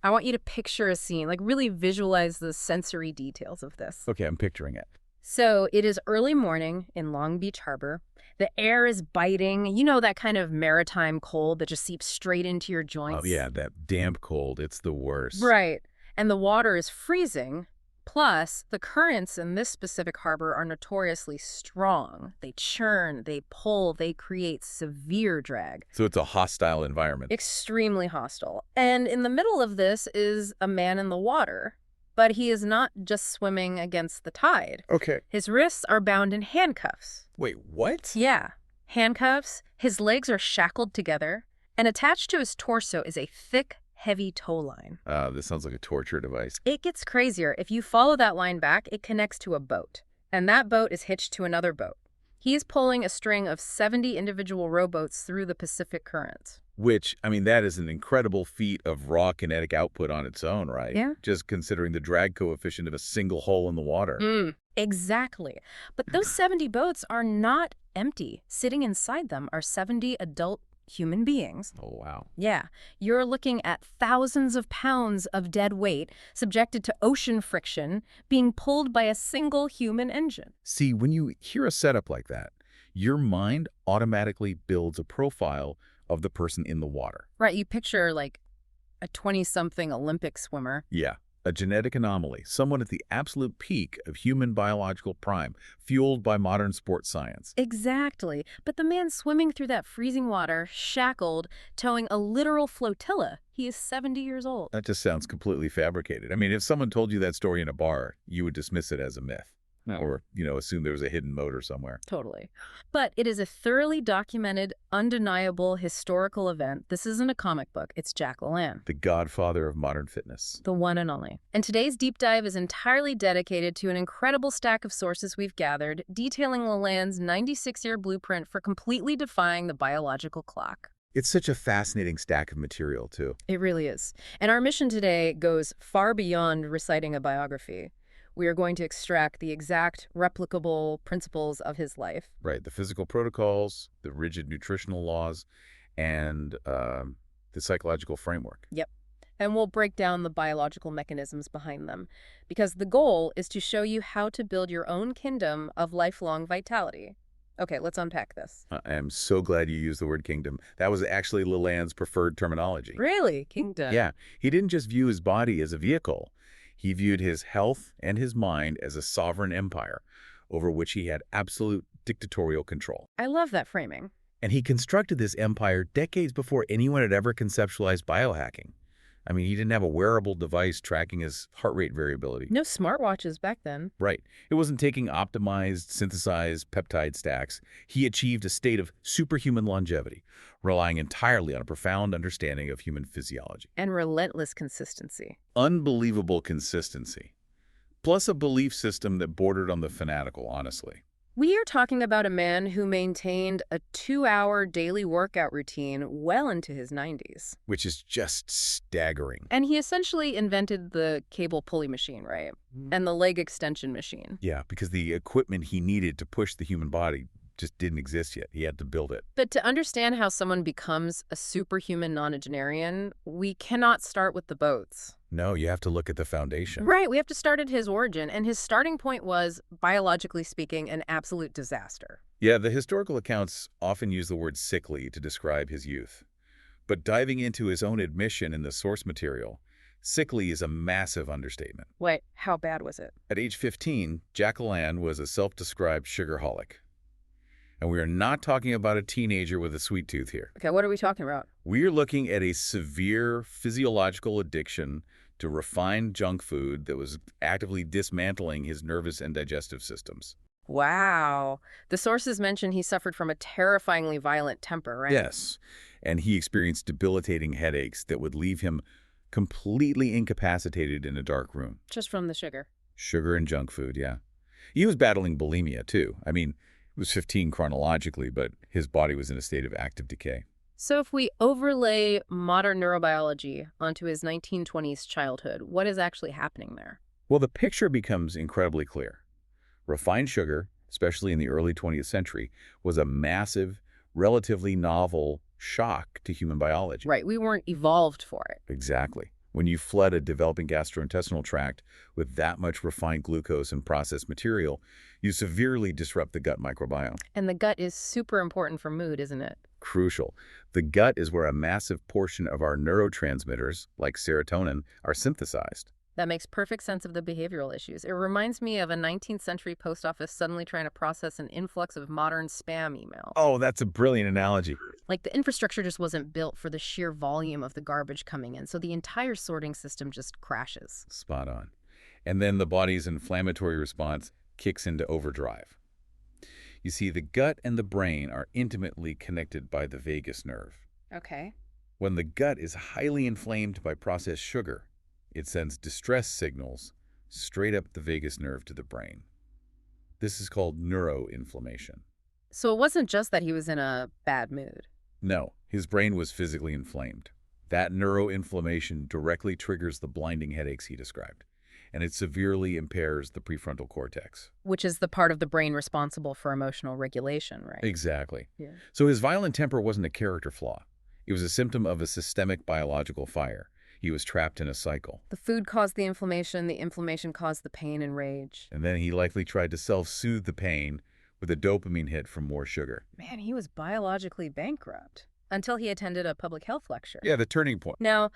I want you to picture a scene, like really visualize the sensory details of this. Okay, I'm picturing it. So it is early morning in Long Beach Harbor. The air is biting. You know, that kind of maritime cold that just seeps straight into your Oh, joints? yeah, that damp cold. It's the worst. Right. And the water is freezing. Plus, the currents in this specific harbor are notoriously strong. They churn, they pull, they create severe drag. So it's a hostile environment. Extremely hostile. And in the middle of this is a man in the water. But he is not just swimming against the tide. Okay. His wrists are bound in handcuffs. Wait, what? Yeah, handcuffs. His legs are shackled together. And attached to his torso is a thick, heavy tow line. This sounds like a torture device. It gets crazier. If you follow that line back, it connects to a boat. And that boat is hitched to another boat. He is pulling a string of 70 individual rowboats through the Pacific Current. Which, I mean, that is an incredible feat of raw kinetic output on its own, right? Yeah. Just considering the drag coefficient of a single hole in the water. Exactly. But those 70 boats are not empty. Sitting inside them are 70 adult human beings. Oh, wow. Yeah. You're looking at thousands of pounds of dead weight subjected to ocean friction being pulled by a single human engine. See, when you hear a setup like that, your mind automatically builds a profile of the person in the water. Right. You picture like a 20-something Olympic swimmer. Yeah. A genetic anomaly, someone at the absolute peak of human biological prime, fueled by modern sports science. Exactly. But the man swimming through that freezing water, shackled, towing a literal flotilla, he is 70 years old. That just sounds completely fabricated. I mean, if someone told you that story in a bar, you would dismiss it as a myth. No. Or, assume there was a hidden motor somewhere. Totally. But it is a thoroughly documented, undeniable historical event. This isn't a comic book. It's Jack LaLanne. The Godfather of Modern Fitness. The one and only. And today's deep dive is entirely dedicated to an incredible stack of sources we've gathered, detailing LaLanne's 96-year blueprint for completely defying the biological clock. It's such a fascinating stack of material, too. It really is. And our mission today goes far beyond reciting a biography. We are going to extract the exact, replicable principles of his life. Right. The physical protocols, the rigid nutritional laws, and the psychological framework. Yep. And we'll break down the biological mechanisms behind them, because the goal is to show you how to build your own kingdom of lifelong vitality. Okay, let's unpack this. I am so glad you used the word kingdom. That was actually LaLanne's preferred terminology. Really? Kingdom? Yeah. He didn't just view his body as a vehicle. He viewed his health and his mind as a sovereign empire over which he had absolute dictatorial control. I love that framing. And he constructed this empire decades before anyone had ever conceptualized biohacking. I mean, he didn't have a wearable device tracking his heart rate variability. No smartwatches back then. Right. It wasn't taking optimized, synthesized peptide stacks. He achieved a state of superhuman longevity, relying entirely on a profound understanding of human physiology. And relentless consistency. Unbelievable consistency. Plus a belief system that bordered on the fanatical, honestly. We are talking about a man who maintained a 2-hour daily workout routine well into his 90s. Which is just staggering. And he essentially invented the cable pulley machine, right? And the leg extension machine. Yeah, because the equipment he needed to push the human body just didn't exist yet. He had to build it. But to understand how someone becomes a superhuman nonagenarian, we cannot start with the boats. No, you have to look at the foundation. Right, we have to start at his origin, and his starting point was, biologically speaking, an absolute disaster. Yeah, the historical accounts often use the word sickly to describe his youth. But diving into his own admission in the source material, sickly is a massive understatement. Wait, how bad was it? At age 15, Jack LaLanne was a self-described sugarholic. And we are not talking about a teenager with a sweet tooth here. Okay, what are we talking about? We're looking at a severe physiological addiction to refined junk food that was actively dismantling his nervous and digestive systems. Wow. The sources mention he suffered from a terrifyingly violent temper, right? Yes, and he experienced debilitating headaches that would leave him completely incapacitated in a dark room. Just from the sugar. Sugar and junk food, yeah. He was battling bulimia, too. I mean, he was 15 chronologically, but his body was in a state of active decay. So if we overlay modern neurobiology onto his 1920s childhood, what is actually happening there? Well, the picture becomes incredibly clear. Refined sugar, especially in the early 20th century, was a massive, relatively novel shock to human biology. Right, we weren't evolved for it. Exactly. When you flood a developing gastrointestinal tract with that much refined glucose and processed material, you severely disrupt the gut microbiome. And the gut is super important for mood, isn't it? Crucial. The gut is where a massive portion of our neurotransmitters, like serotonin, are synthesized. That makes perfect sense of the behavioral issues. It reminds me of a 19th century post office suddenly trying to process an influx of modern spam emails. Oh, that's a brilliant analogy. Like the infrastructure just wasn't built for the sheer volume of the garbage coming in, so the entire sorting system just crashes. Spot on. And then the body's inflammatory response kicks into overdrive. You see, the gut and the brain are intimately connected by the vagus nerve. Okay. When the gut is highly inflamed by processed sugar, it sends distress signals straight up the vagus nerve to the brain. This is called neuroinflammation. So it wasn't just that he was in a bad mood. No, his brain was physically inflamed. That neuroinflammation directly triggers the blinding headaches he described, and it severely impairs the prefrontal cortex. Which is the part of the brain responsible for emotional regulation, right? Exactly. Yeah. So his violent temper wasn't a character flaw. It was a symptom of a systemic biological fire. He was trapped in a cycle. The food caused the inflammation caused the pain and rage. And then he likely tried to self-soothe the pain with a dopamine hit from more sugar. Man, he was biologically bankrupt. Until he attended a public health lecture. Yeah, the turning point. Now,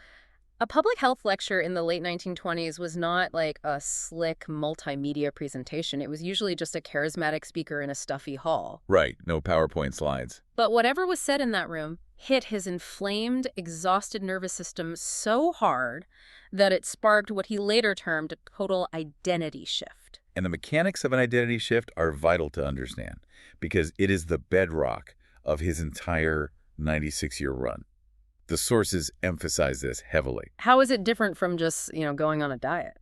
a public health lecture in the late 1920s was not like a slick multimedia presentation. It was usually just a charismatic speaker in a stuffy hall. Right, no PowerPoint slides. But whatever was said in that room hit his inflamed, exhausted nervous system so hard that it sparked what he later termed a total identity shift. And the mechanics of an identity shift are vital to understand because it is the bedrock of his entire 96-year run. The sources emphasize this heavily. How is it different from just, going on a diet?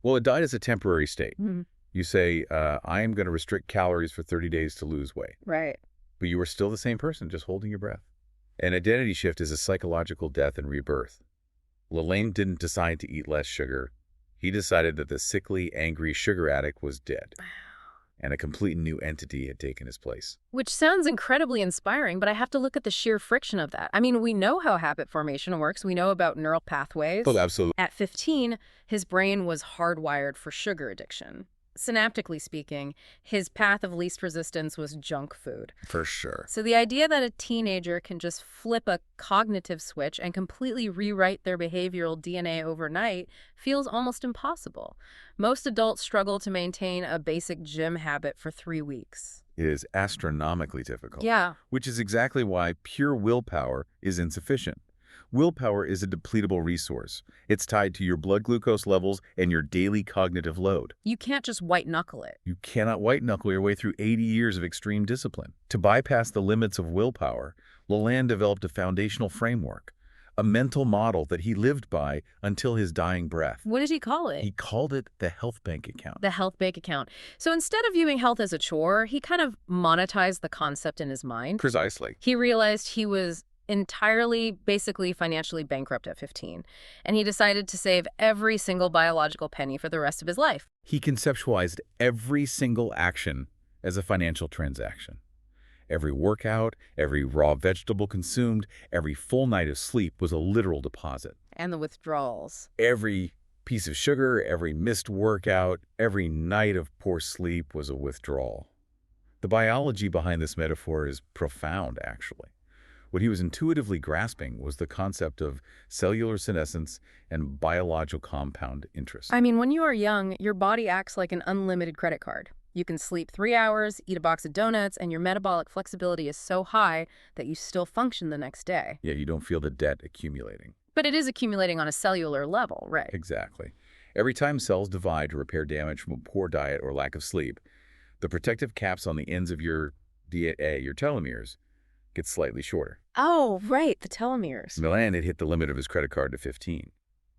Well, a diet is a temporary state. Mm-hmm. You say, I am going to restrict calories for 30 days to lose weight. Right. But you are still the same person, just holding your breath. An identity shift is a psychological death and rebirth. LaLanne didn't decide to eat less sugar. He decided that the sickly, angry sugar addict was dead. And a complete new entity had taken his place. Which sounds incredibly inspiring, but I have to look at the sheer friction of that. I mean, we know how habit formation works. We know about neural pathways. Oh, absolutely. At 15, his brain was hardwired for sugar addiction. Synaptically speaking, his path of least resistance was junk food. For sure. So the idea that a teenager can just flip a cognitive switch and completely rewrite their behavioral DNA overnight feels almost impossible. Most adults struggle to maintain a basic gym habit for 3 weeks. It is astronomically difficult. Yeah. Which is exactly why pure willpower is insufficient. Willpower is a depletable resource. It's tied to your blood glucose levels and your daily cognitive load. You can't just white-knuckle it. You cannot white-knuckle your way through 80 years of extreme discipline. To bypass the limits of willpower, LaLanne developed a foundational framework, a mental model that he lived by until his dying breath. What did he call it? He called it the health bank account. The health bank account. So instead of viewing health as a chore, he kind of monetized the concept in his mind. Precisely. He realized he was entirely, basically financially bankrupt at 15, and he decided to save every single biological penny for the rest of his life. He conceptualized every single action as a financial transaction. Every workout, every raw vegetable consumed, every full night of sleep was a literal deposit. And the withdrawals. Every piece of sugar, every missed workout, every night of poor sleep was a withdrawal. The biology behind this metaphor is profound, actually. What he was intuitively grasping was the concept of cellular senescence and biological compound interest. I mean, when you are young, your body acts like an unlimited credit card. You can sleep 3 hours, eat a box of donuts, and your metabolic flexibility is so high that you still function the next day. Yeah, you don't feel the debt accumulating. But it is accumulating on a cellular level, right? Exactly. Every time cells divide to repair damage from a poor diet or lack of sleep, the protective caps on the ends of your DNA, your telomeres, get slightly shorter. Oh, right, the telomeres. LaLanne had hit the limit of his credit card to 15.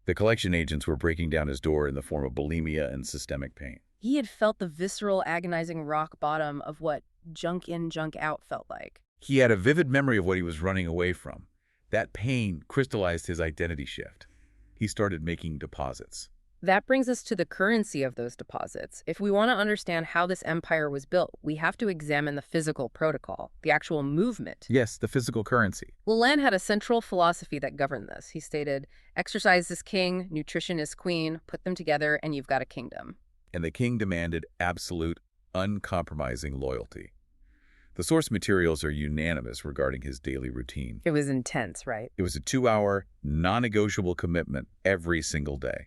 The collection agents were breaking down his door in the form of bulimia and systemic pain. He had felt the visceral, agonizing rock bottom of what junk in, junk out felt like. He had a vivid memory of what he was running away from. That pain crystallized his identity shift. He started making deposits. That brings us to the currency of those deposits. If we want to understand how this empire was built, we have to examine the physical protocol, the actual movement. Yes, the physical currency. LaLanne had a central philosophy that governed this. He stated, exercise is king, nutrition is queen, put them together and you've got a kingdom. And the king demanded absolute, uncompromising loyalty. The source materials are unanimous regarding his daily routine. It was intense, right? It was a 2-hour, non-negotiable commitment every single day.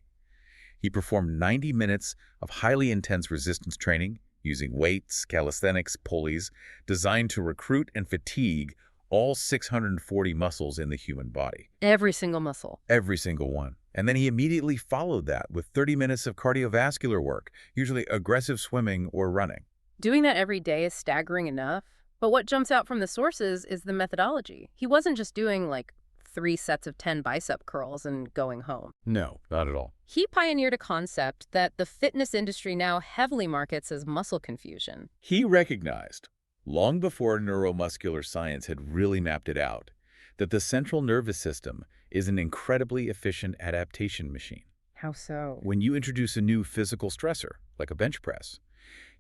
He performed 90 minutes of highly intense resistance training using weights, calisthenics, pulleys, designed to recruit and fatigue all 640 muscles in the human body. Every single muscle. Every single one. And then he immediately followed that with 30 minutes of cardiovascular work, usually aggressive swimming or running. Doing that every day is staggering enough. But what jumps out from the sources is the methodology. He wasn't just doing like 3 sets of 10 bicep curls and going home. No, not at all. He pioneered a concept that the fitness industry now heavily markets as muscle confusion. He recognized, long before neuromuscular science had really mapped it out, that the central nervous system is an incredibly efficient adaptation machine. How so? When you introduce a new physical stressor, like a bench press,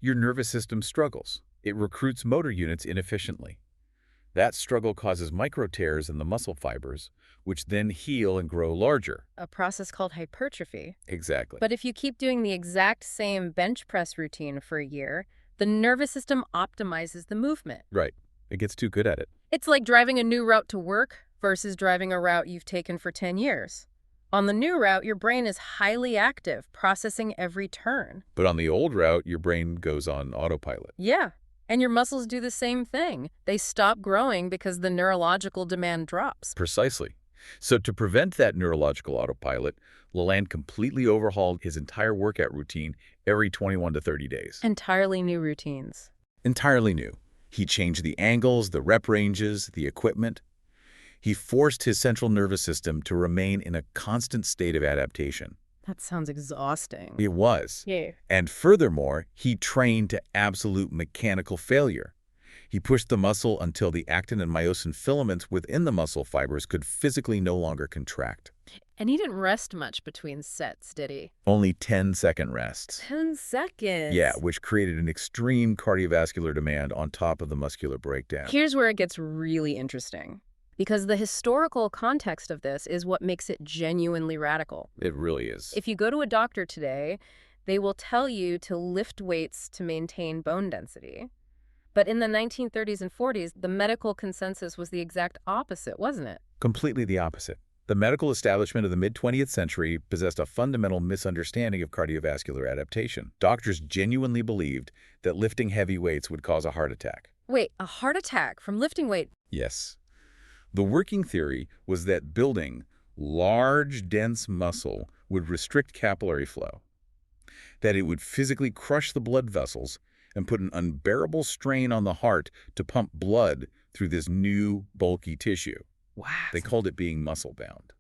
your nervous system struggles. It recruits motor units inefficiently. That struggle causes micro tears in the muscle fibers, which then heal and grow larger. A process called hypertrophy. Exactly. But if you keep doing the exact same bench press routine for a year, the nervous system optimizes the movement. Right. It gets too good at it. It's like driving a new route to work versus driving a route you've taken for 10 years. On the new route, your brain is highly active, processing every turn. But on the old route, your brain goes on autopilot. Yeah. And your muscles do the same thing. They stop growing because the neurological demand drops. Precisely. So to prevent that neurological autopilot, LaLanne completely overhauled his entire workout routine every 21 to 30 days. Entirely new routines. Entirely new. He changed the angles, the rep ranges, the equipment. He forced his central nervous system to remain in a constant state of adaptation. That sounds exhausting. It was. Yeah. And furthermore, he trained to absolute mechanical failure. He pushed the muscle until the actin and myosin filaments within the muscle fibers could physically no longer contract. And he didn't rest much between sets, did he? Only 10-second rests. 10 seconds? Yeah, which created an extreme cardiovascular demand on top of the muscular breakdown. Here's where it gets really interesting. Because the historical context of this is what makes it genuinely radical. It really is. If you go to a doctor today, they will tell you to lift weights to maintain bone density. But in the 1930s and 40s, the medical consensus was the exact opposite, wasn't it? Completely the opposite. The medical establishment of the mid-20th century possessed a fundamental misunderstanding of cardiovascular adaptation. Doctors genuinely believed that lifting heavy weights would cause a heart attack. Wait, a heart attack from lifting weight? Yes. The working theory was that building large, dense muscle would restrict capillary flow, that it would physically crush the blood vessels and put an unbearable strain on the heart to pump blood through this new, bulky tissue. Wow. They called it being muscle-bound.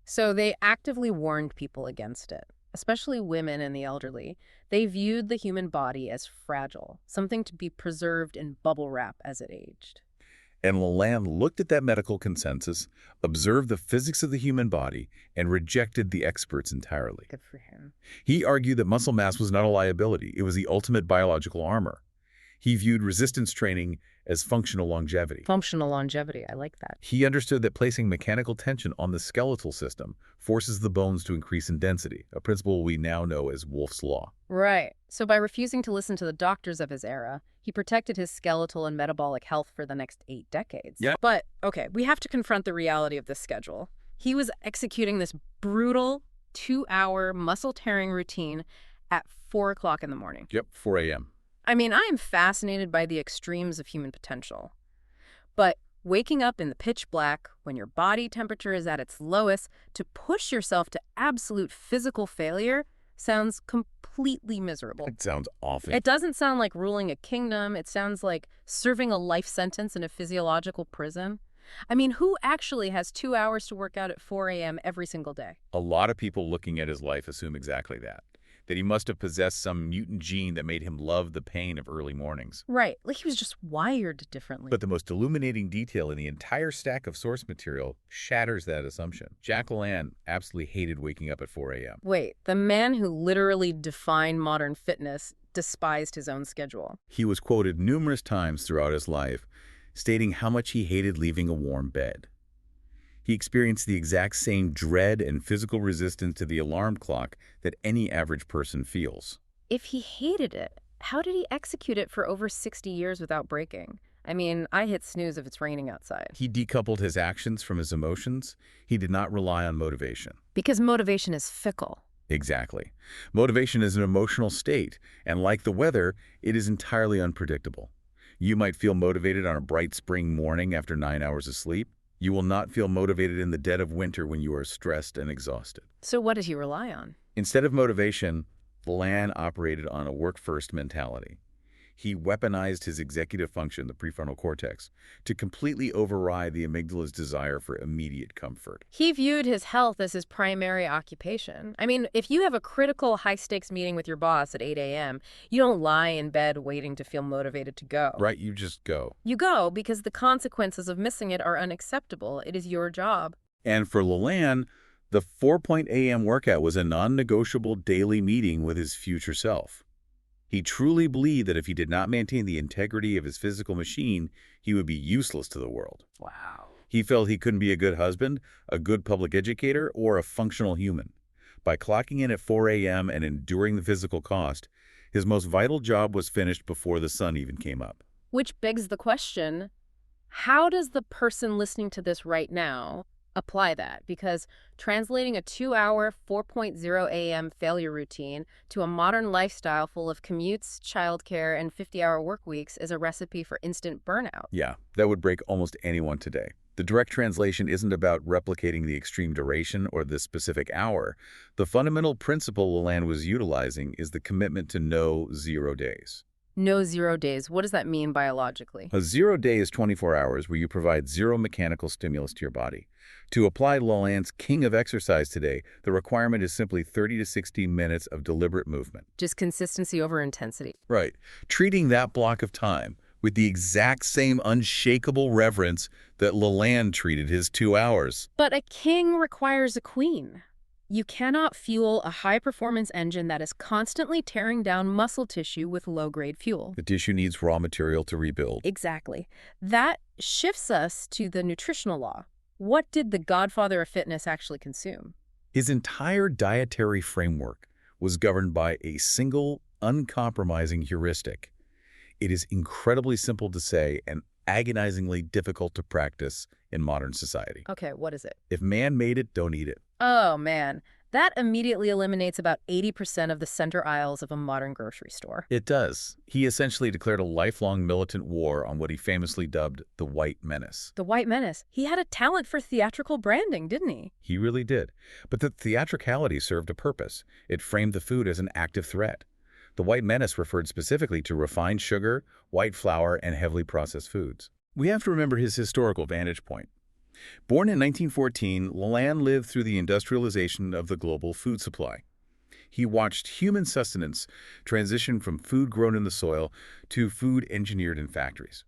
So they actively warned people against it, especially women and the elderly. They viewed the human body as fragile, something to be preserved in bubble wrap as it aged. And LaLanne looked at that medical consensus, observed the physics of the human body, and rejected the experts entirely. Good for him. He argued that muscle mass was not a liability. It was the ultimate biological armor. He viewed resistance training as functional longevity. Functional longevity, I like that. He understood that placing mechanical tension on the skeletal system forces the bones to increase in density, a principle we now know as Wolff's Law. Right. So by refusing to listen to the doctors of his era, he protected his skeletal and metabolic health for the next 8 decades. Yeah. But, okay, we have to confront the reality of this schedule. He was executing this brutal 2-hour muscle-tearing routine at 4 o'clock in the morning. Yep, 4 a.m. I mean, I am fascinated by the extremes of human potential. But waking up in the pitch black, when your body temperature is at its lowest, to push yourself to absolute physical failure sounds completely miserable. It sounds awful. It doesn't sound like ruling a kingdom. It sounds like serving a life sentence in a physiological prison. I mean, who actually has 2 hours to work out at 4 a.m. every single day? A lot of people looking at his life assume exactly that. that he must have possessed some mutant gene that made him love the pain of early mornings. Right, like he was just wired differently. But the most illuminating detail in the entire stack of source material shatters that assumption. Jack LaLanne absolutely hated waking up at 4 a.m. Wait, the man who literally defined modern fitness despised his own schedule. He was quoted numerous times throughout his life, stating how much he hated leaving a warm bed. He experienced the exact same dread and physical resistance to the alarm clock that any average person feels. If he hated it, how did he execute it for over 60 years without breaking? I mean, I hit snooze if it's raining outside. He decoupled his actions from his emotions. He did not rely on motivation. Because motivation is fickle. Exactly. Motivation is an emotional state, and like the weather, it is entirely unpredictable. You might feel motivated on a bright spring morning after 9 hours of sleep. You will not feel motivated in the dead of winter when you are stressed and exhausted. So what does he rely on? Instead of motivation, LaLanne operated on a work-first mentality. He weaponized his executive function, the prefrontal cortex, to completely override the amygdala's desire for immediate comfort. He viewed his health as his primary occupation. I mean, if you have a critical high-stakes meeting with your boss at 8 a.m., you don't lie in bed waiting to feel motivated to go. Right, you just go. You go because the consequences of missing it are unacceptable. It is your job. And for LaLanne, the 4 a.m. workout was a non-negotiable daily meeting with his future self. He truly believed that if he did not maintain the integrity of his physical machine, he would be useless to the world. Wow. He felt he couldn't be a good husband, a good public educator, or a functional human. By clocking in at 4 a.m. and enduring the physical cost, his most vital job was finished before the sun even came up. Which begs the question, how does the person listening to this right now apply that? Because translating a 2-hour, 4:00 a.m. failure routine to a modern lifestyle full of commutes, childcare, and 50-hour work weeks is a recipe for instant burnout. Yeah, that would break almost anyone today. The direct translation isn't about replicating the extreme duration or the specific hour. The fundamental principle LaLanne was utilizing is the commitment to no 0 days. No 0 days. What does that mean biologically? A 0 day is 24 hours where you provide zero mechanical stimulus to your body. To apply LaLanne's king of exercise today, the requirement is simply 30 to 60 minutes of deliberate movement. Just consistency over intensity. Right. Treating that block of time with the exact same unshakable reverence that LaLanne treated his 2 hours. But a king requires a queen. You cannot fuel a high-performance engine that is constantly tearing down muscle tissue with low-grade fuel. The tissue needs raw material to rebuild. Exactly. That shifts us to the nutritional law. What did the Godfather of Fitness actually consume? His entire dietary framework was governed by a single, uncompromising heuristic. It is incredibly simple to say and agonizingly difficult to practice in modern society. Okay, what is it? If man made it, don't eat it. Oh, man. That immediately eliminates about 80% of the center aisles of a modern grocery store. It does. He essentially declared a lifelong militant war on what he famously dubbed the White Menace. The White Menace. He had a talent for theatrical branding, didn't he? He really did. But the theatricality served a purpose. It framed the food as an active threat. The White Menace referred specifically to refined sugar, white flour, and heavily processed foods. We have to remember his historical vantage point. Born in 1914, LaLanne lived through the industrialization of the global food supply. He watched human sustenance transition from food grown in the soil to food engineered in factories.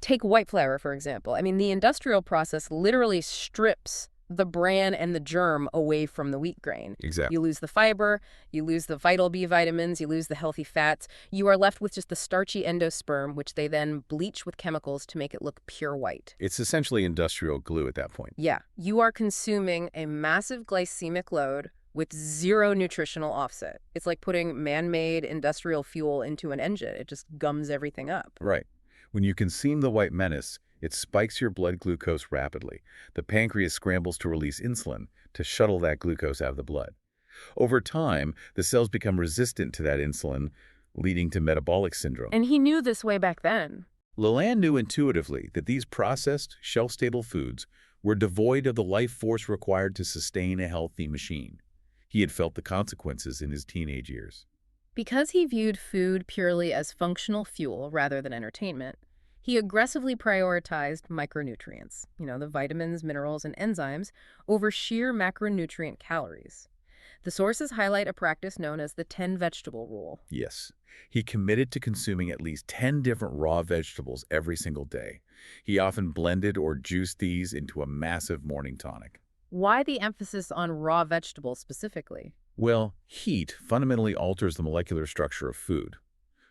Take white flour, for example. I mean, the industrial process literally strips the bran and the germ away from the wheat grain. Exactly. You lose the fiber, you lose the vital B vitamins, you lose the healthy fats. You are left with just the starchy endosperm, which they then bleach with chemicals to make it look pure white. It's essentially industrial glue at that point. Yeah, you are consuming a massive glycemic load with zero nutritional offset. It's like putting man-made industrial fuel into an engine. It just gums everything up. Right. When you consume the White Menace, it spikes your blood glucose rapidly. The pancreas scrambles to release insulin to shuttle that glucose out of the blood. Over time, the cells become resistant to that insulin, leading to metabolic syndrome. And he knew this way back then. LaLanne knew intuitively that these processed, shelf-stable foods were devoid of the life force required to sustain a healthy machine. He had felt the consequences in his teenage years. Because he viewed food purely as functional fuel rather than entertainment, he aggressively prioritized micronutrients, the vitamins, minerals, and enzymes, over sheer macronutrient calories. The sources highlight a practice known as the 10-vegetable rule. Yes. He committed to consuming at least 10 different raw vegetables every single day. He often blended or juiced these into a massive morning tonic. Why the emphasis on raw vegetables specifically? Well, heat fundamentally alters the molecular structure of food.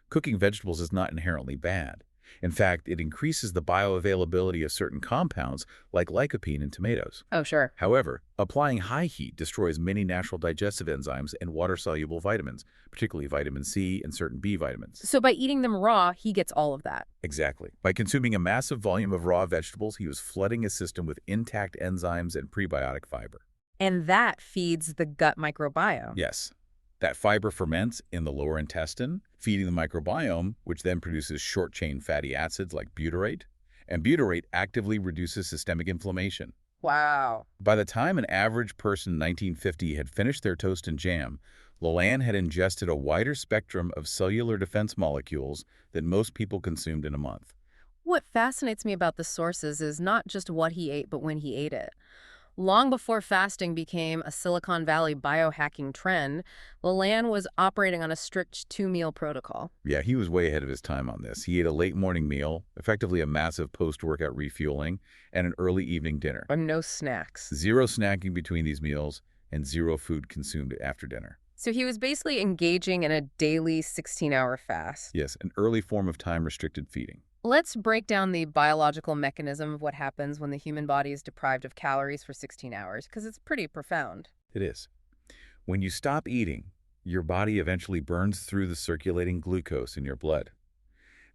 Cooking vegetables is not inherently bad. In fact, it increases the bioavailability of certain compounds like lycopene in tomatoes. Oh, sure. However, applying high heat destroys many natural digestive enzymes and water-soluble vitamins, particularly vitamin C and certain B vitamins. So by eating them raw, he gets all of that. Exactly. By consuming a massive volume of raw vegetables, he was flooding his system with intact enzymes and prebiotic fiber. And that feeds the gut microbiome. Yes. That fiber ferments in the lower intestine, feeding the microbiome, which then produces short-chain fatty acids like butyrate. And butyrate actively reduces systemic inflammation. Wow. By the time an average person in 1950 had finished their toast and jam, LaLanne had ingested a wider spectrum of cellular defense molecules than most people consumed in a month. What fascinates me about the sources is not just what he ate, but when he ate it. Long before fasting became a Silicon Valley biohacking trend, LaLanne was operating on a strict two-meal protocol. Yeah, he was way ahead of his time on this. He ate a late morning meal, effectively a massive post-workout refueling, and an early evening dinner. And no snacks. Zero snacking between these meals, and zero food consumed after dinner. So he was basically engaging in a daily 16-hour fast. Yes, an early form of time-restricted feeding. Let's break down the biological mechanism of what happens when the human body is deprived of calories for 16 hours, because it's pretty profound. It is. When you stop eating, your body eventually burns through the circulating glucose in your blood.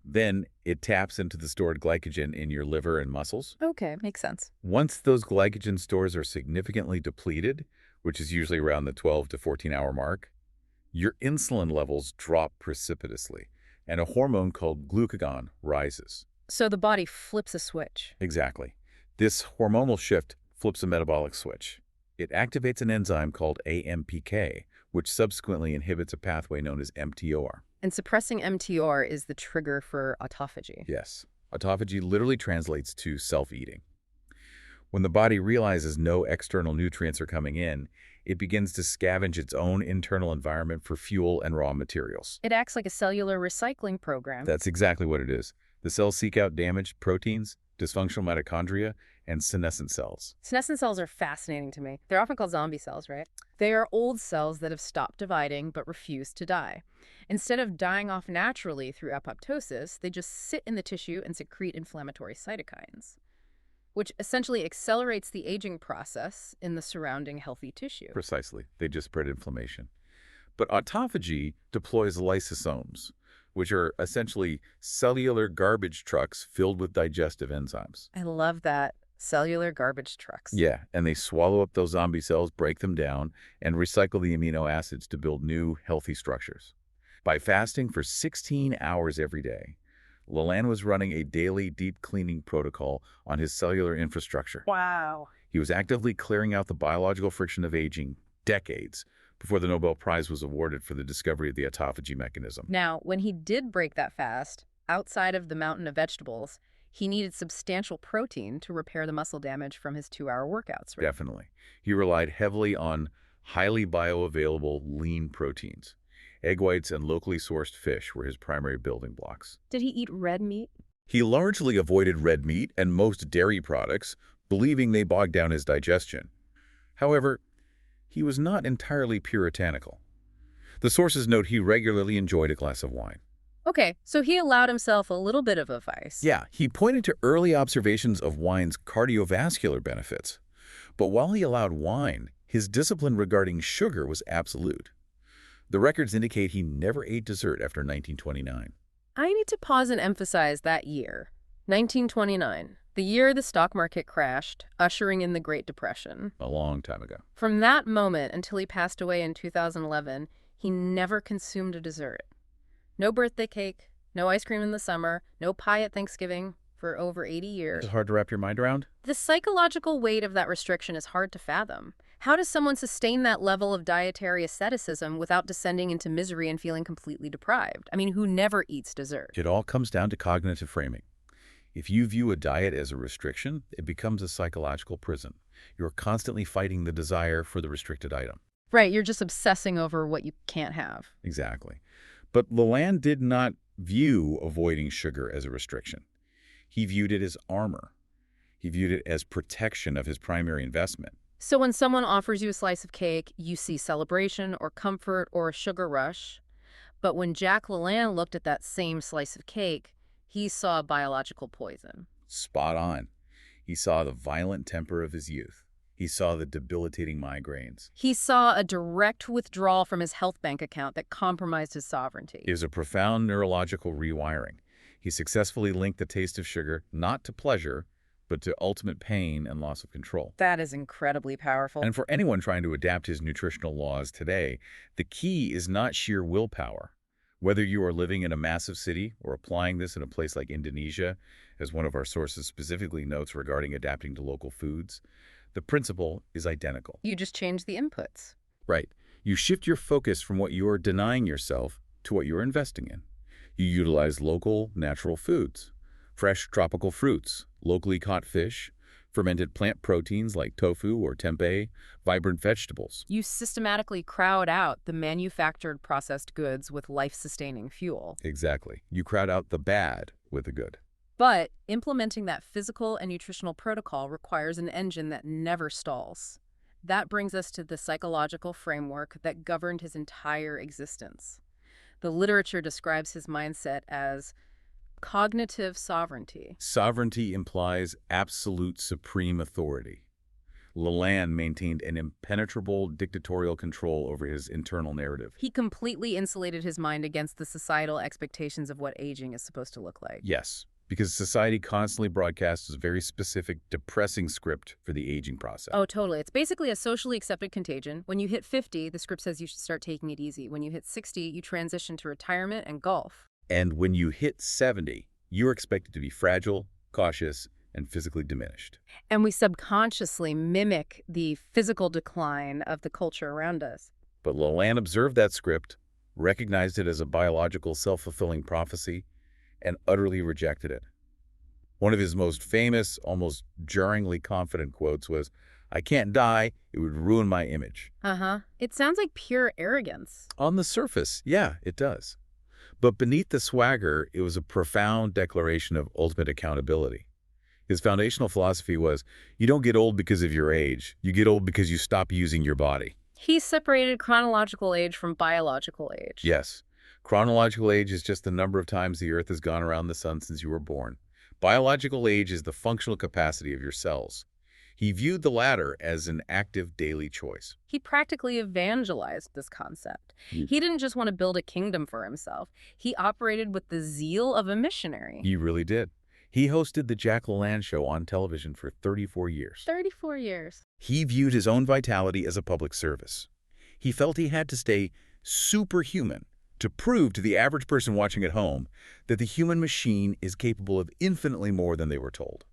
Then it taps into the stored glycogen in your liver and muscles. Okay, makes sense. Once those glycogen stores are significantly depleted, which is usually around the 12 to 14-hour mark, your insulin levels drop precipitously, and a hormone called glucagon rises. So the body flips a switch. Exactly. This hormonal shift flips a metabolic switch. It activates an enzyme called AMPK, which subsequently inhibits a pathway known as mTOR. And suppressing mTOR is the trigger for autophagy. Yes. Autophagy literally translates to self-eating. When the body realizes no external nutrients are coming in, it begins to scavenge its own internal environment for fuel and raw materials. It acts like a cellular recycling program. That's exactly what it is. The cells seek out damaged proteins, dysfunctional mitochondria, and senescent cells. Senescent cells are fascinating to me. They're often called zombie cells, right? They are old cells that have stopped dividing but refuse to die. Instead of dying off naturally through apoptosis, they just sit in the tissue and secrete inflammatory cytokines, which essentially accelerates the aging process in the surrounding healthy tissue. Precisely. They just spread inflammation. But autophagy deploys lysosomes, which are essentially cellular garbage trucks filled with digestive enzymes. I love that. Cellular garbage trucks. Yeah, and they swallow up those zombie cells, break them down, and recycle the amino acids to build new, healthy structures. By fasting for 16 hours every day, LaLanne was running a daily deep cleaning protocol on his cellular infrastructure. Wow. He was actively clearing out the biological friction of aging decades before the Nobel Prize was awarded for the discovery of the autophagy mechanism. Now, when he did break that fast, outside of the mountain of vegetables, he needed substantial protein to repair the muscle damage from his 2-hour workouts, right? Definitely. He relied heavily on highly bioavailable lean proteins. Egg whites and locally sourced fish were his primary building blocks. Did he eat red meat? He largely avoided red meat and most dairy products, believing they bogged down his digestion. However, he was not entirely puritanical. The sources note he regularly enjoyed a glass of wine. Okay, so he allowed himself a little bit of a vice. Yeah, he pointed to early observations of wine's cardiovascular benefits. But while he allowed wine, his discipline regarding sugar was absolute. The records indicate he never ate dessert after 1929. I need to pause and emphasize that year, 1929, the year the stock market crashed, ushering in the Great Depression. A long time ago. From that moment until he passed away in 2011, he never consumed a dessert. No birthday cake, no ice cream in the summer, no pie at Thanksgiving for over 80 years. Is it hard to wrap your mind around? The psychological weight of that restriction is hard to fathom. How does someone sustain that level of dietary asceticism without descending into misery and feeling completely deprived? I mean, who never eats dessert? It all comes down to cognitive framing. If you view a diet as a restriction, it becomes a psychological prison. You're constantly fighting the desire for the restricted item. Right, you're just obsessing over what you can't have. Exactly. But LaLanne did not view avoiding sugar as a restriction. He viewed it as armor. He viewed it as protection of his primary investment. So when someone offers you a slice of cake, you see celebration or comfort or a sugar rush. But when Jack LaLanne looked at that same slice of cake, he saw biological poison. Spot on. He saw the violent temper of his youth. He saw the debilitating migraines. He saw a direct withdrawal from his health bank account that compromised his sovereignty. It was a profound neurological rewiring. He successfully linked the taste of sugar not to pleasure, but to ultimate pain and loss of control. That is incredibly powerful. And for anyone trying to adapt his nutritional laws today, the key is not sheer willpower. Whether you are living in a massive city or applying this in a place like Indonesia, as one of our sources specifically notes regarding adapting to local foods, the principle is identical. You just change the inputs. Right. You shift your focus from what you're denying yourself to what you're investing in. You utilize local, natural foods, fresh tropical fruits, locally caught fish, fermented plant proteins like tofu or tempeh, vibrant vegetables. You systematically crowd out the manufactured processed goods with life-sustaining fuel. Exactly. You crowd out the bad with the good. But implementing that physical and nutritional protocol requires an engine that never stalls. That brings us to the psychological framework that governed his entire existence. The literature describes his mindset as cognitive sovereignty. Sovereignty implies absolute supreme authority. LaLanne maintained an impenetrable dictatorial control over his internal narrative. He completely insulated his mind against the societal expectations of what aging is supposed to look like. Yes, because society constantly broadcasts a very specific, depressing script for the aging process. Oh, totally. It's basically a socially accepted contagion. When you hit 50, the script says you should start taking it easy. When you hit 60, you transition to retirement and golf. And when you hit 70, you're expected to be fragile, cautious, and physically diminished. And we subconsciously mimic the physical decline of the culture around us. But LaLanne observed that script, recognized it as a biological self-fulfilling prophecy, and utterly rejected it. One of his most famous, almost jarringly confident quotes was, "I can't die, it would ruin my image." It sounds like pure arrogance. On the surface, yeah, it does. But beneath the swagger, it was a profound declaration of ultimate accountability. His foundational philosophy was, you don't get old because of your age, you get old because you stop using your body. He separated chronological age from biological age. Yes. Chronological age is just the number of times the Earth has gone around the sun since you were born. Biological age is the functional capacity of your cells. He viewed the latter as an active daily choice. He practically evangelized this concept. He didn't just want to build a kingdom for himself. He operated with the zeal of a missionary. He really did. He hosted the Jack LaLanne show on television for 34 years. 34 years. He viewed his own vitality as a public service. He felt he had to stay superhuman to prove to the average person watching at home that the human machine is capable of infinitely more than they were told.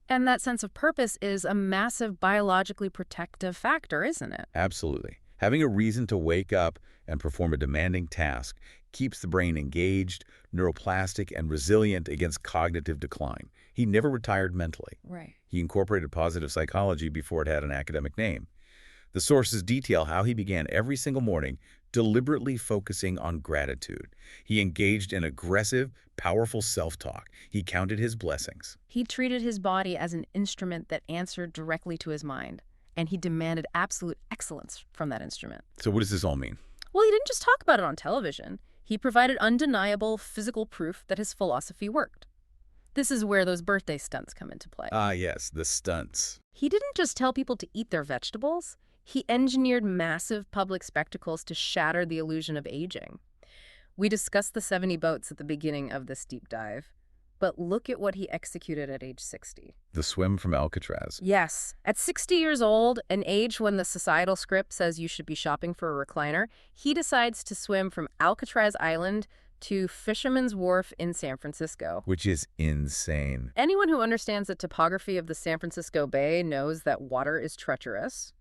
And that sense of purpose is a massive biologically protective factor, isn't it? Absolutely. Having a reason to wake up and perform a demanding task keeps the brain engaged, neuroplastic, and resilient against cognitive decline. He never retired mentally. Right. He incorporated positive psychology before it had an academic name. The sources detail how he began every single morning deliberately focusing on gratitude. He engaged in aggressive, powerful self-talk. He counted his blessings. He treated his body as an instrument that answered directly to his mind, and he demanded absolute excellence from that instrument. So what does this all mean? Well, he didn't just talk about it on television. He provided undeniable physical proof that his philosophy worked. This is where those birthday stunts come into play. Ah, yes, the stunts. He didn't just tell people to eat their vegetables. He engineered massive public spectacles to shatter the illusion of aging. We discussed the 70 boats at the beginning of this deep dive, but look at what he executed at age 60. The swim from Alcatraz. Yes. At 60 years old, an age when the societal script says you should be shopping for a recliner, he decides to swim from Alcatraz Island to Fisherman's Wharf in San Francisco. Which is insane. Anyone who understands the topography of the San Francisco Bay knows that water is treacherous.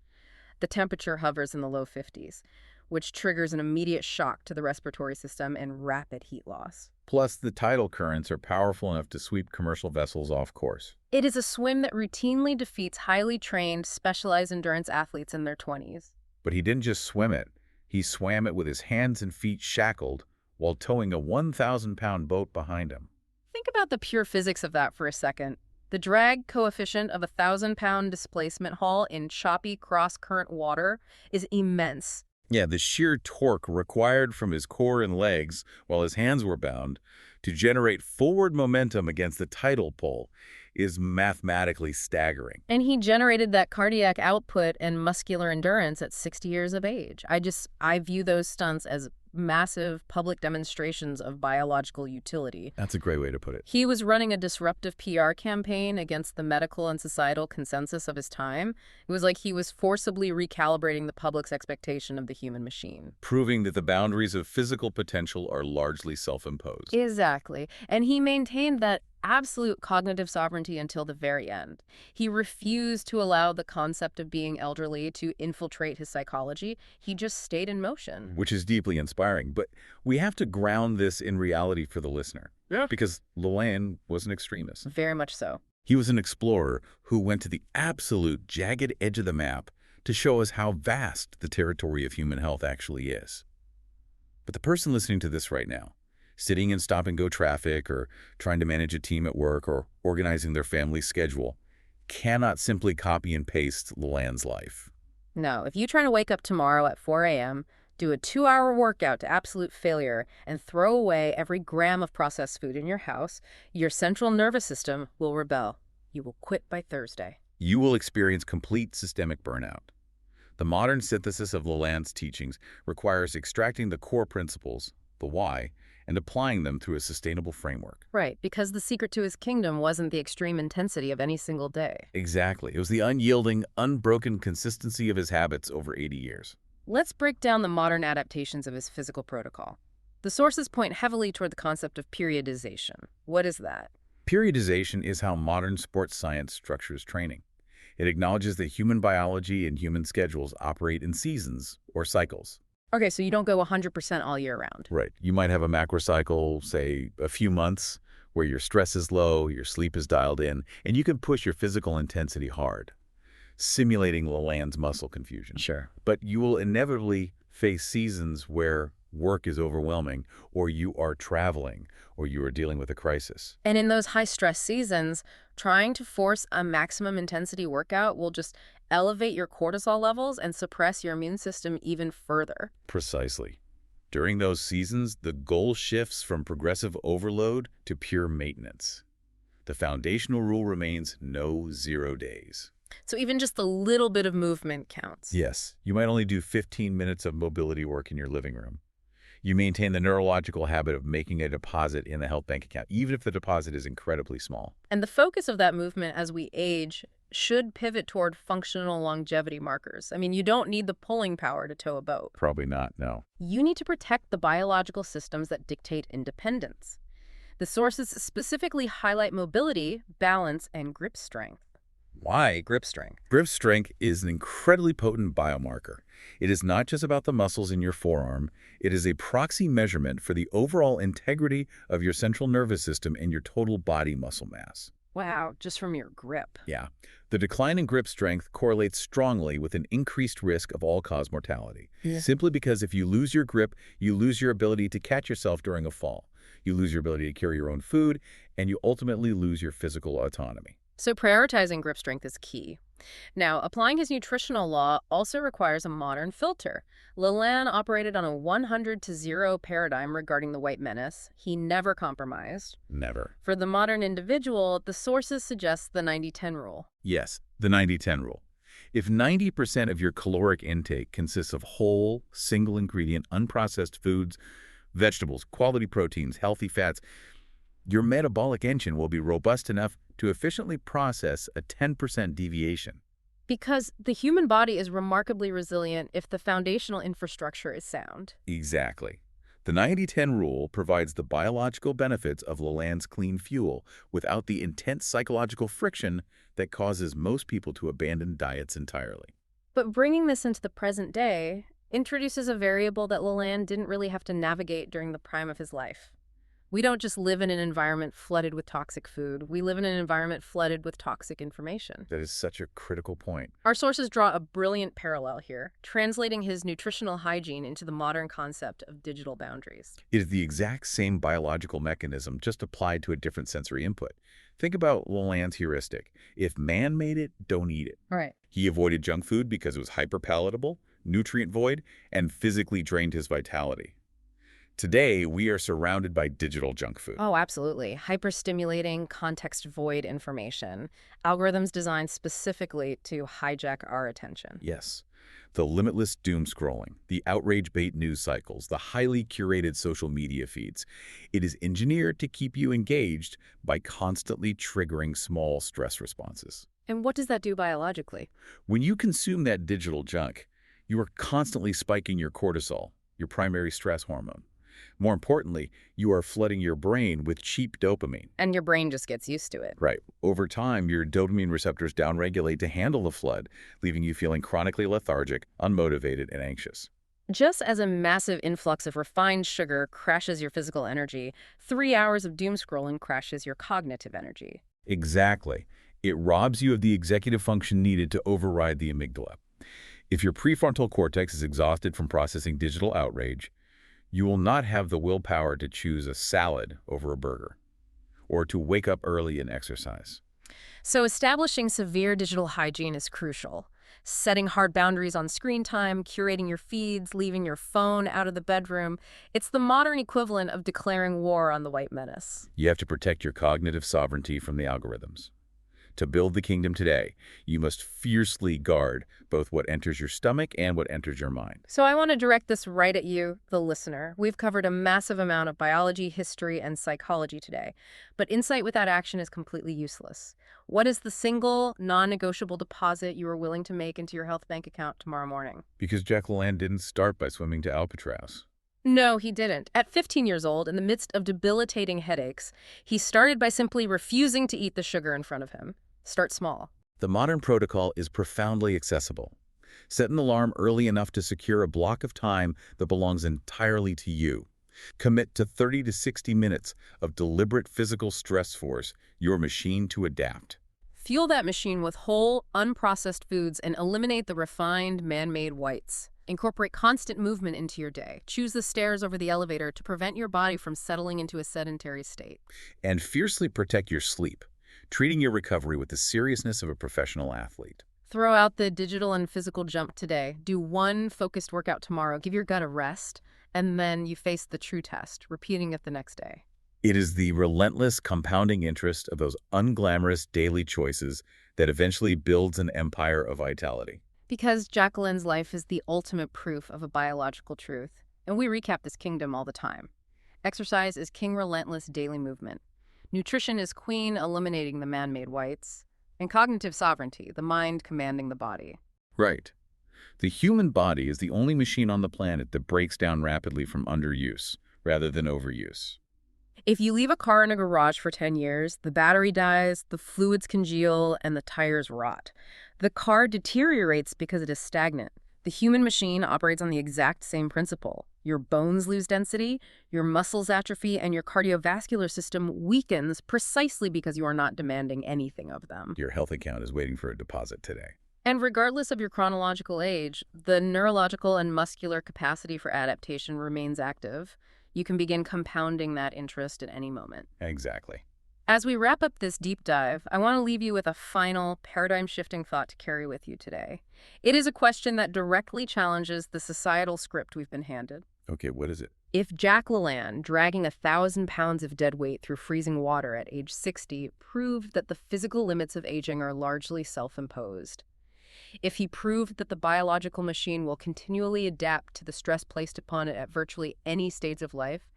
The temperature hovers in the low 50s, which triggers an immediate shock to the respiratory system and rapid heat loss. Plus, the tidal currents are powerful enough to sweep commercial vessels off course. It is a swim that routinely defeats highly trained, specialized endurance athletes in their 20s. But he didn't just swim it. He swam it with his hands and feet shackled while towing a 1,000-pound boat behind him. Think about the pure physics of that for a second. The drag coefficient of a 1,000-pound displacement hull in choppy cross-current water is immense. Yeah, the sheer torque required from his core and legs while his hands were bound to generate forward momentum against the tidal pull is mathematically staggering. And he generated that cardiac output and muscular endurance at 60 years of age. I view those stunts as massive public demonstrations of biological utility. That's a great way to put it. He was running a disruptive PR campaign against the medical and societal consensus of his time. It was like he was forcibly recalibrating the public's expectation of the human machine. Proving that the boundaries of physical potential are largely self-imposed. Exactly. And he maintained that absolute cognitive sovereignty until the very end. He refused to allow the concept of being elderly to infiltrate his psychology. He just stayed in motion. Which is deeply inspiring. But we have to ground this in reality for the listener. Yeah. Because LaLanne was an extremist. Very much so. He was an explorer who went to the absolute jagged edge of the map to show us how vast the territory of human health actually is. But the person listening to this right now, sitting in stop-and-go traffic or trying to manage a team at work or organizing their family schedule, cannot simply copy and paste LaLanne's life. No, if you try to wake up tomorrow at 4 a.m., do a 2-hour workout to absolute failure, and throw away every gram of processed food in your house, your central nervous system will rebel. You will quit by Thursday. You will experience complete systemic burnout. The modern synthesis of LaLanne's teachings requires extracting the core principles, the why, and applying them through a sustainable framework. Right, because the secret to his kingdom wasn't the extreme intensity of any single day. Exactly. It was the unyielding, unbroken consistency of his habits over 80 years. Let's break down the modern adaptations of his physical protocol. The sources point heavily toward the concept of periodization. What is that? Periodization is how modern sports science structures training. It acknowledges that human biology and human schedules operate in seasons or cycles. Okay, so you don't go 100% all year round. Right. You might have a macrocycle, say, a few months, where your stress is low, your sleep is dialed in, and you can push your physical intensity hard, simulating LaLanne's muscle confusion. Sure. But you will inevitably face seasons where work is overwhelming, or you are traveling, or you are dealing with a crisis. And in those high-stress seasons, trying to force a maximum intensity workout will just elevate your cortisol levels and suppress your immune system even further. Precisely. During those seasons, the goal shifts from progressive overload to pure maintenance. The foundational rule remains no 0 days. So even just a little bit of movement counts. Yes, you might only do 15 minutes of mobility work in your living room. You maintain the neurological habit of making a deposit in the health bank account, even if the deposit is incredibly small. And the focus of that movement as we age should pivot toward functional longevity markers. I mean, you don't need the pulling power to tow a boat. Probably not, no. You need to protect the biological systems that dictate independence. The sources specifically highlight mobility, balance, and grip strength. Why grip strength? Grip strength is an incredibly potent biomarker. It is not just about the muscles in your forearm. It is a proxy measurement for the overall integrity of your central nervous system and your total body muscle mass. Wow, just from your grip. Yeah. The decline in grip strength correlates strongly with an increased risk of all-cause mortality. Yeah. Simply because if you lose your grip, you lose your ability to catch yourself during a fall. You lose your ability to carry your own food, and you ultimately lose your physical autonomy. So prioritizing grip strength is key. Now, applying his nutritional law also requires a modern filter. LaLanne operated on a 100-0 paradigm regarding the white menace. He never compromised. Never. For the modern individual, the sources suggest the 90-10 rule. Yes, the 90-10 rule. If 90% of your caloric intake consists of whole, single-ingredient, unprocessed foods, vegetables, quality proteins, healthy fats, your metabolic engine will be robust enough to efficiently process a 10% deviation. Because the human body is remarkably resilient if the foundational infrastructure is sound. Exactly. The 90-10 rule provides the biological benefits of LaLanne's clean fuel without the intense psychological friction that causes most people to abandon diets entirely. But bringing this into the present day introduces a variable that LaLanne didn't really have to navigate during the prime of his life: We don't just live in an environment flooded with toxic food. We live in an environment flooded with toxic information. That is such a critical point. Our sources draw a brilliant parallel here, translating his nutritional hygiene into the modern concept of digital boundaries. It is the exact same biological mechanism, just applied to a different sensory input. Think about LaLanne's heuristic. If man made it, don't eat it. Right. He avoided junk food because it was hyperpalatable, nutrient void, and physically drained his vitality. Today, we are surrounded by digital junk food. Oh, absolutely. Hyperstimulating, context-void information. Algorithms designed specifically to hijack our attention. Yes. The limitless doom scrolling, the outrage bait news cycles, the highly curated social media feeds. It is engineered to keep you engaged by constantly triggering small stress responses. And what does that do biologically? When you consume that digital junk, you are constantly spiking your cortisol, your primary stress hormone. More importantly, you are flooding your brain with cheap dopamine. And your brain just gets used to it. Right. Over time, your dopamine receptors downregulate to handle the flood, leaving you feeling chronically lethargic, unmotivated, and anxious. Just as a massive influx of refined sugar crashes your physical energy, 3 hours of doom scrolling crashes your cognitive energy. Exactly. It robs you of the executive function needed to override the amygdala. If your prefrontal cortex is exhausted from processing digital outrage, you will not have the willpower to choose a salad over a burger, or to wake up early and exercise. So establishing severe digital hygiene is crucial. Setting hard boundaries on screen time, curating your feeds, leaving your phone out of the bedroom. It's the modern equivalent of declaring war on the white menace. You have to protect your cognitive sovereignty from the algorithms. To build the kingdom today, you must fiercely guard both what enters your stomach and what enters your mind. So I want to direct this right at you, the listener. We've covered a massive amount of biology, history, and psychology today. But insight without action is completely useless. What is the single, non-negotiable deposit you are willing to make into your health bank account tomorrow morning? Because Jack LaLanne didn't start by swimming to Alcatraz. No, he didn't. At 15 years old, in the midst of debilitating headaches, he started by simply refusing to eat the sugar in front of him. Start small. The modern protocol is profoundly accessible. Set an alarm early enough to secure a block of time that belongs entirely to you. Commit to 30 to 60 minutes of deliberate physical stress force your machine to adapt. Fuel that machine with whole, unprocessed foods and eliminate the refined, man-made whites. Incorporate constant movement into your day. Choose the stairs over the elevator to prevent your body from settling into a sedentary state. And fiercely protect your sleep, treating your recovery with the seriousness of a professional athlete. Throw out the digital and physical jump today. Do one focused workout tomorrow. Give your gut a rest, and then you face the true test, repeating it the next day. It is the relentless compounding interest of those unglamorous daily choices that eventually builds an empire of vitality. Because Jack LaLanne's life is the ultimate proof of a biological truth, and we recap this kingdom all the time. Exercise is king relentless daily movement. Nutrition is queen eliminating the man-made whites. And cognitive sovereignty, the mind commanding the body. Right. The human body is the only machine on the planet that breaks down rapidly from underuse rather than overuse. If you leave a car in a garage for 10 years, the battery dies, the fluids congeal, and the tires rot. The car deteriorates because it is stagnant. The human machine operates on the exact same principle. Your bones lose density, your muscles atrophy, and your cardiovascular system weakens precisely because you are not demanding anything of them. Your health account is waiting for a deposit today. And regardless of your chronological age, the neurological and muscular capacity for adaptation remains active. You can begin compounding that interest at any moment. Exactly. As we wrap up this deep dive, I want to leave you with a final paradigm-shifting thought to carry with you today. It is a question that directly challenges the societal script we've been handed. Okay, what is it? If Jack LaLanne, dragging 1,000 pounds of dead weight through freezing water at age 60, proved that the physical limits of aging are largely self-imposed, if he proved that the biological machine will continually adapt to the stress placed upon it at virtually any stage of life,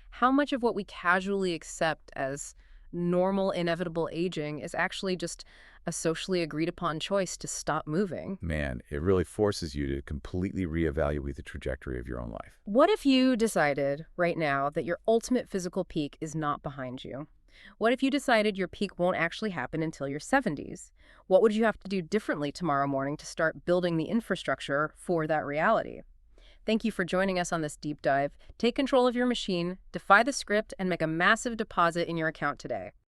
how much of what we casually accept as normal, inevitable aging is actually just a socially agreed-upon choice to stop moving? Man, it really forces you to completely reevaluate the trajectory of your own life. What if you decided right now that your ultimate physical peak is not behind you? What if you decided your peak won't actually happen until your 70s? What would you have to do differently tomorrow morning to start building the infrastructure for that reality? Thank you for joining us on this deep dive. Take control of your machine, defy the script, and make a massive deposit in your account today.